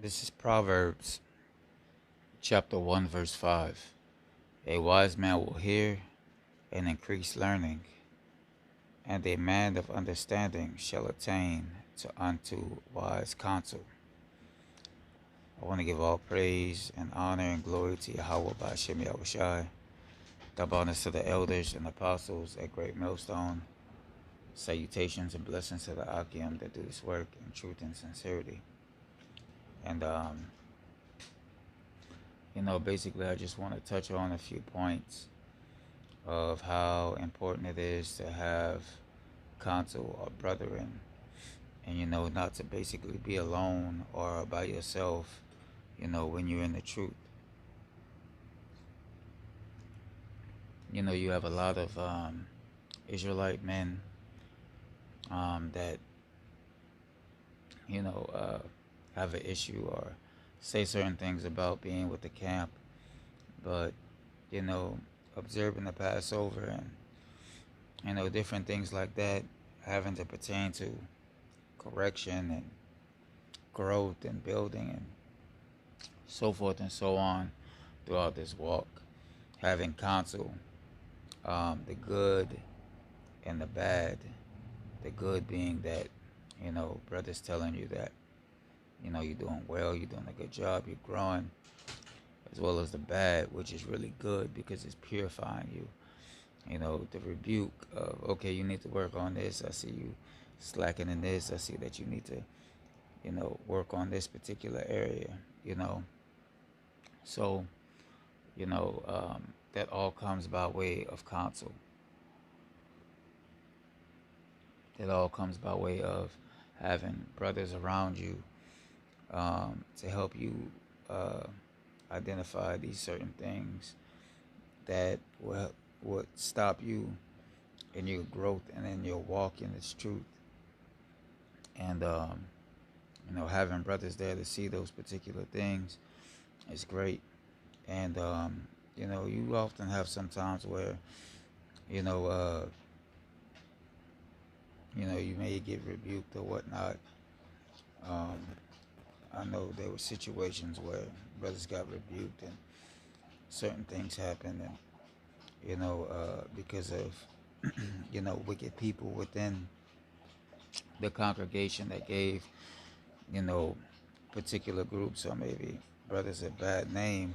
This is Proverbs chapter 1, verse 5. A wise man will hear and increase learning, and a man of understanding shall attain to unto wise counsel. I want to give all praise and honor and glory to Yahweh Ba'ashem Yahushai. Double honors to the elders and apostles at Great Millstone. Salutations and blessings to the Akim that do this work in truth and sincerity. And basically I just want to touch on a few points of how important it is to have counsel or brethren, and not to basically be alone or by yourself, when you're in the truth. You have a lot of Israelite men that have an issue or say certain things about being with the camp, but observing the Passover and different things like that, having to pertain to correction and growth and building and so forth and so on throughout this walk, having counsel, the good and the bad. The good being that brothers telling you that you're doing well, you're doing a good job, you're growing, as well as the bad, which is really good because it's purifying you. The rebuke of, okay, you need to work on this. I see you slacking in this. I see that you need to, work on this particular area, So, that all comes by way of counsel. It all comes by way of having brothers around you to help you identify these certain things that would stop you in your growth and in your walk in this truth. And having brothers there to see those particular things is great. And you often have some times where you may get rebuked or whatnot. I know there were situations where brothers got rebuked and certain things happened, and because of wicked people within the congregation that gave particular groups or maybe brothers a bad name.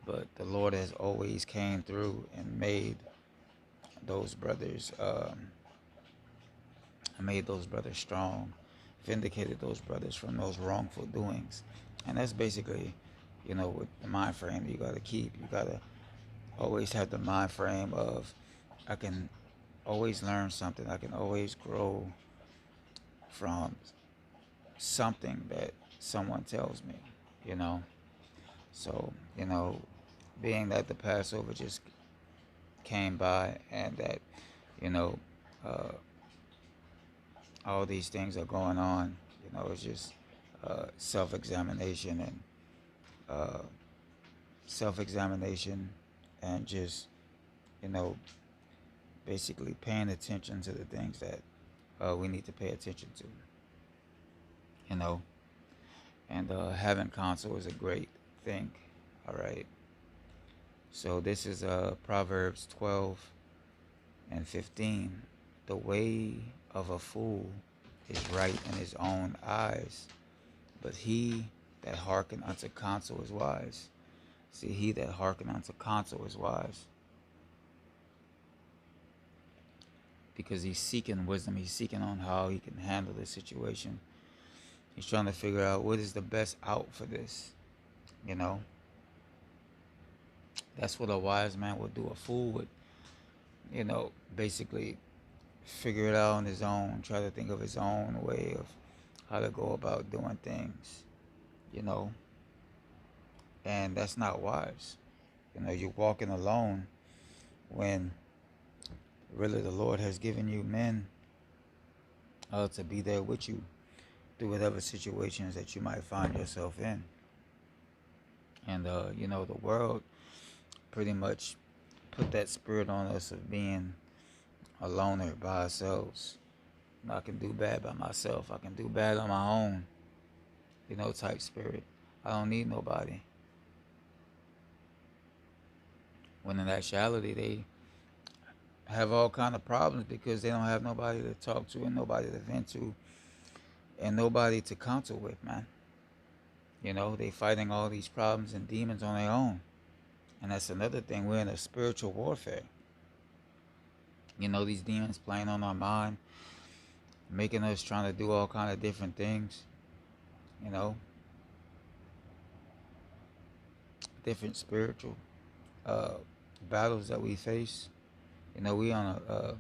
But the Lord has always came through and made those brothers strong, vindicated those brothers from those wrongful doings. And that's basically with the mind frame you got to keep. You got to always have the mind frame of, I can always learn something, I can always grow from something that someone tells me. So being that the Passover just came by, and that all these things are going on, it's just self-examination and just basically paying attention to the things that we need to pay attention to, and having counsel is a great thing. All right, so this is Proverbs 12 and 15. The way of a fool is right in his own eyes, but he that hearken unto counsel is wise. See, he that hearken unto counsel is wise, because he's seeking wisdom. He's seeking on how he can handle the situation. He's trying to figure out what is the best out for this. That's what a wise man would do. A fool would, basically figure it out on his own, try to think of his own way of how to go about doing things, and that's not wise. You're walking alone when really the Lord has given you men to be there with you through whatever situations that you might find yourself in. And the world pretty much put that spirit on us of being a loner by ourselves. I can do bad by myself, I can do bad on my own, type spirit. I don't need nobody. When in actuality, they have all kind of problems because they don't have nobody to talk to and nobody to vent to and nobody to counsel with, man. You know, they fighting all these problems and demons on their own. And that's another thing. We're in a spiritual warfare. You know, these demons playing on our mind, making us trying to do all kind of different things. You know, different spiritual uh, battles that we face. You know, we on a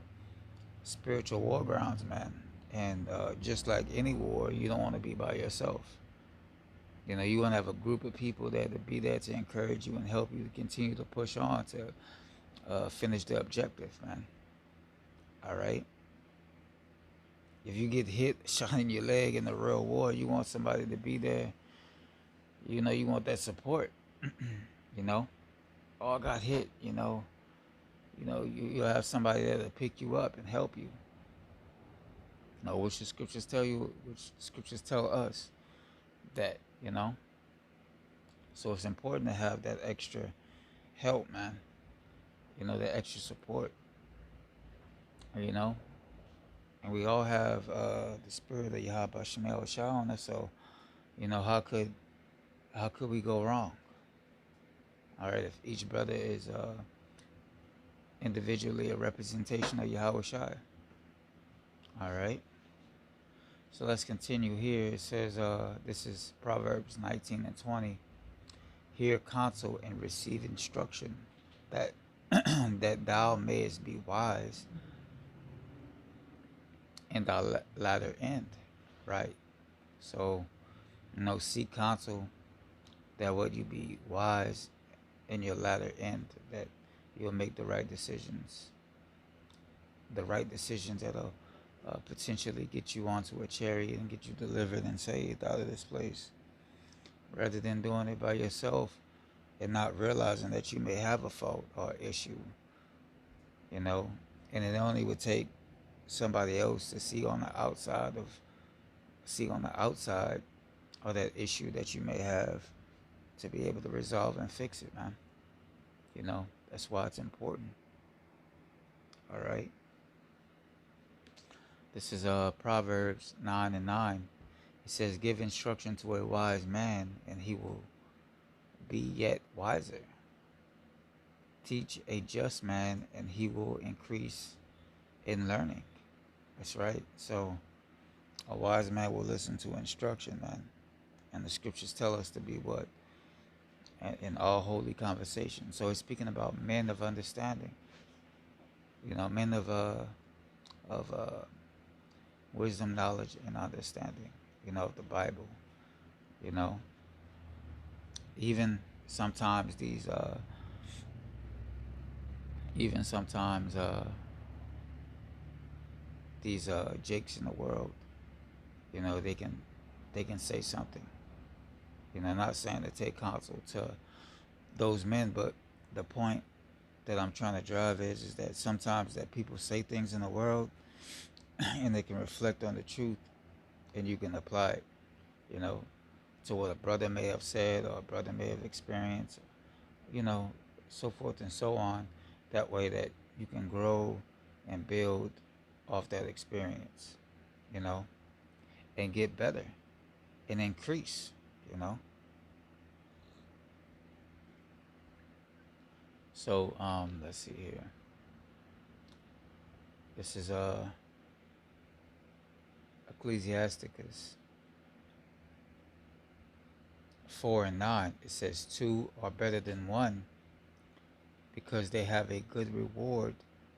spiritual war grounds, man. And just like any war, you don't want to be by yourself. You know, you want to have a group of people there to be there to encourage you and help you to continue to push on to finish the objective, man. All right. If you get hit, shot in your leg in the real war, you want somebody to be there. You know, you want that support. You know, oh, I got hit. You'll have somebody there to pick you up and help you. You know, which the scriptures tell you, which the scriptures tell us that, you know. So it's important to have that extra help, man. You know, that extra support. You know, and we all have the spirit of Yahweh Shemel Shah on us. So, you know, how could we go wrong? All right, if each brother is individually a representation of Yahweh Shai. All right. So let's continue here. It says, this is Proverbs 19 and 20. Hear counsel and receive instruction, that that thou mayest be wise in thy latter end. Right. So, you know, seek counsel that would you be wise in your latter end, that you'll make the right decisions that'll potentially get you onto a chariot and get you delivered and saved out of this place, rather than doing it by yourself and not realizing that you may have a fault or issue, you know. And it only would take somebody else to see on the outside of that issue that you may have, to be able to resolve and fix it, man. You know, that's why it's important. All right. This is Proverbs 9 and 9. It says, give instruction to a wise man, and he will be yet wiser. Teach a just man, and he will increase in learning. That's right. So a wise man will listen to instruction, man. And the scriptures tell us to be what? In all holy conversation. So it's speaking about men of understanding. You know, men of wisdom, knowledge, and understanding. You know, of the Bible. You know, even sometimes these jakes in the world, you know, they can say something. You know, not saying to take counsel to those men, but the point that I'm trying to drive is that sometimes that people say things in the world and they can reflect on the truth, and you can apply it, you know, to what a brother may have said or a brother may have experienced, you know, so forth and so on. That way that you can grow and build off that experience, you know, and get better and increase, you know. So let's see here. This is Ecclesiasticus 4 and 9. It says, two are better than one, because they have a good reward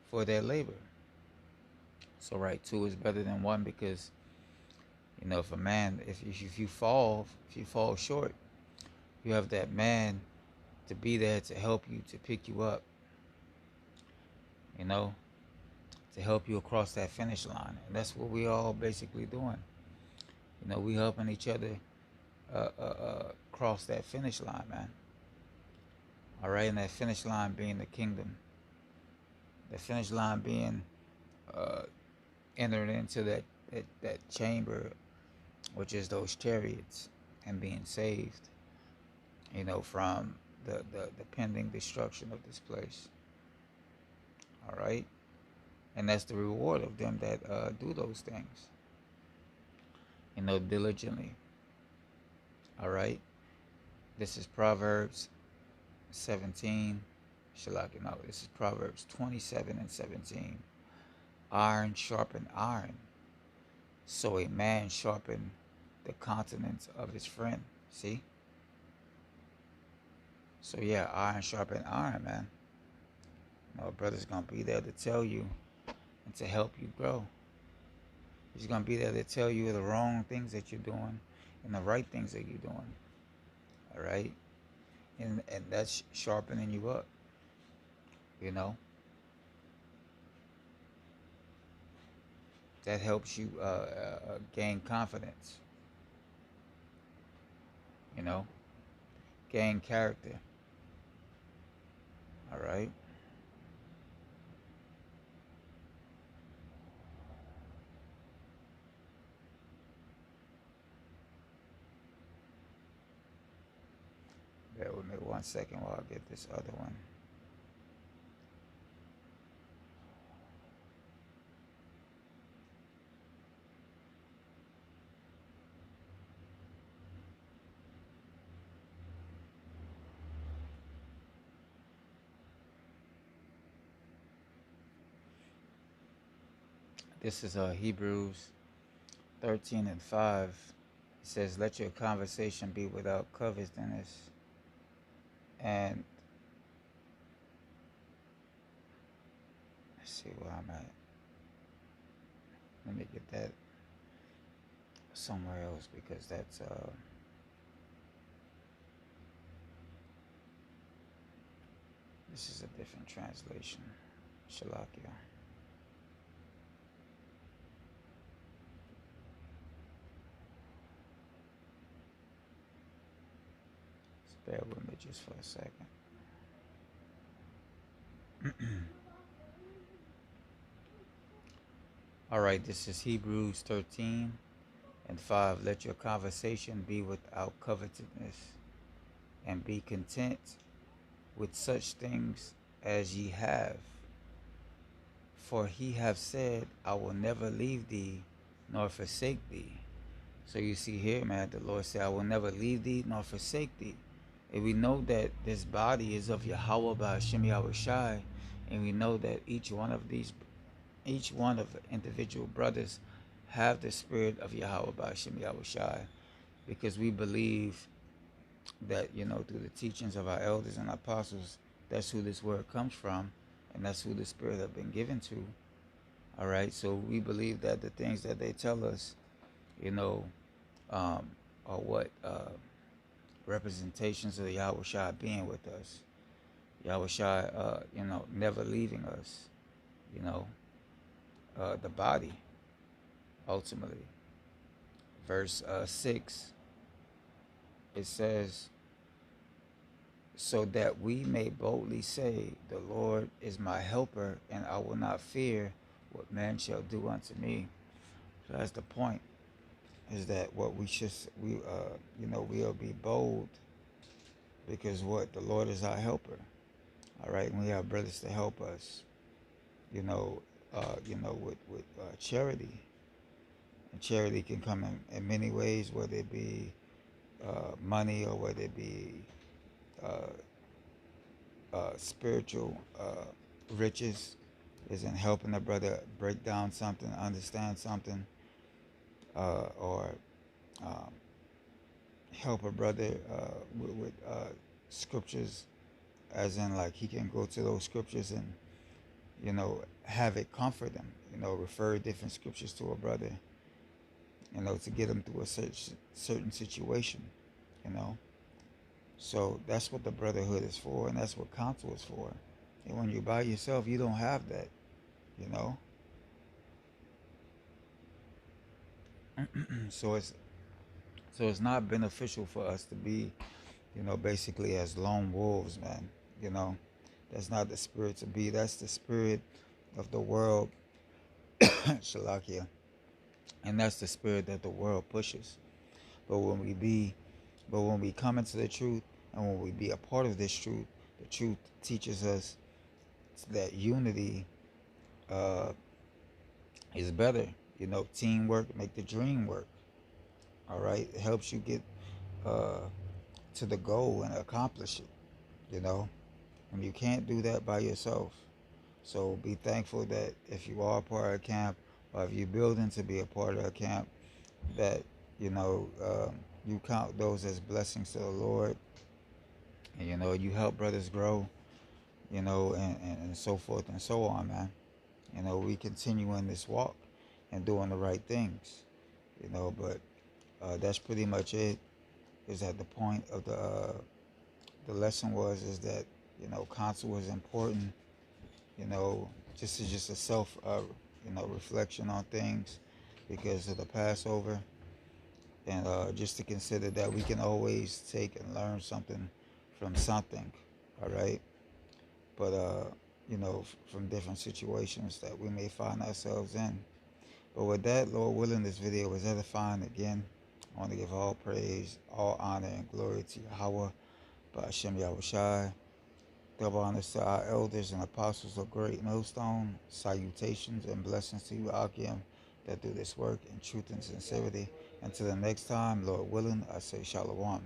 for their labor. So right, two is better than one, because, you know, if a man, if you fall short, you have that man to be there to help you, to pick you up, you know, to help you across that finish line. And that's what we all basically doing. You know, we helping each other cross that finish line, man. All right, and that finish line being the kingdom. The finish line being entering into that chamber, which is those chariots, and being saved. from the pending destruction of this place. All right. And that's the reward of them that do those things, diligently. All right. This is Proverbs 17. Shalak, no, this is Proverbs 27 and 17. Iron sharpen iron, so a man sharpen the countenance of his friend. See? So yeah, iron sharpen iron, man. A brother's gonna be there to tell you and to help you grow. He's gonna be there to tell you the wrong things that you're doing and the right things that you're doing. All right, and that's sharpening you up. That helps you gain confidence. Gain character. All right. Bear with me 1 second while I get this other one. This is Hebrews 13 and 5. It says, let your conversation be without covetousness. And let's see where I'm at. Let me get that somewhere else, because that's this is a different translation. Shalakia. Bear with me just for a second. All right, this is Hebrews 13 and 5. Let your conversation be without covetousness, and be content with such things as ye have. For he hath said, I will never leave thee nor forsake thee. So you see here, man, the Lord said, I will never leave thee nor forsake thee. And we know that this body is of Yahweh by Hashem Yahushai, and we know that each one of the individual brothers have the spirit of Yahweh by Hashem Yahushai, because we believe that, through the teachings of our elders and apostles, that's who this word comes from, and that's who the spirit have been given to. All right, so we believe that the things that they tell us, are what representations of the Yahushua being with us. Yahushua, never leaving us. The body, ultimately. Verse 6, it says, so that we may boldly say, the Lord is my helper, and I will not fear what man shall do unto me. So that's the point, is that what we'll be bold, because what? The Lord is our helper. All right, and we have brothers to help us, with charity. And charity can come in many ways, whether it be money, or whether it be spiritual riches, is in helping a brother break down something, understand something, or help a brother with scriptures, as in like he can go to those scriptures and have it comfort them, refer different scriptures to a brother, to get them through a certain situation, so that's what the brotherhood is for, and that's what counsel is for. And when you're by yourself, you don't have that, so it's not beneficial for us to be, basically as lone wolves, man. That's not the spirit to be. That's the spirit of the world, Shalakia, and that's the spirit that the world pushes. But when we come into the truth, And when we be a part of this truth, the truth teaches us that unity uh, is better. Teamwork make the dream work. All right, it helps you get uh, to the goal and accomplish it. You know, and you can't do that by yourself. So be thankful that if you are a part of camp, or if you're building to be a part of a camp, that you count those as blessings to the Lord, and you help brothers grow, and so forth and so on, man. We continue in this walk and doing the right things, but that's pretty much it. Is that the point of the lesson is that counsel is important, just a self reflection on things because of the Passover, and just to consider that we can always take and learn something from something, all right, but from different situations that we may find ourselves in. But with that, Lord willing, this video was edifying. Again, I want to give all praise, all honor, and glory to Yahweh, Ba'ashem Yahushai. Double honors to our elders and apostles of Great Millstone. Salutations and blessings to you, Akim, that do this work in truth and sincerity. Until the next time, Lord willing, I say Shalom.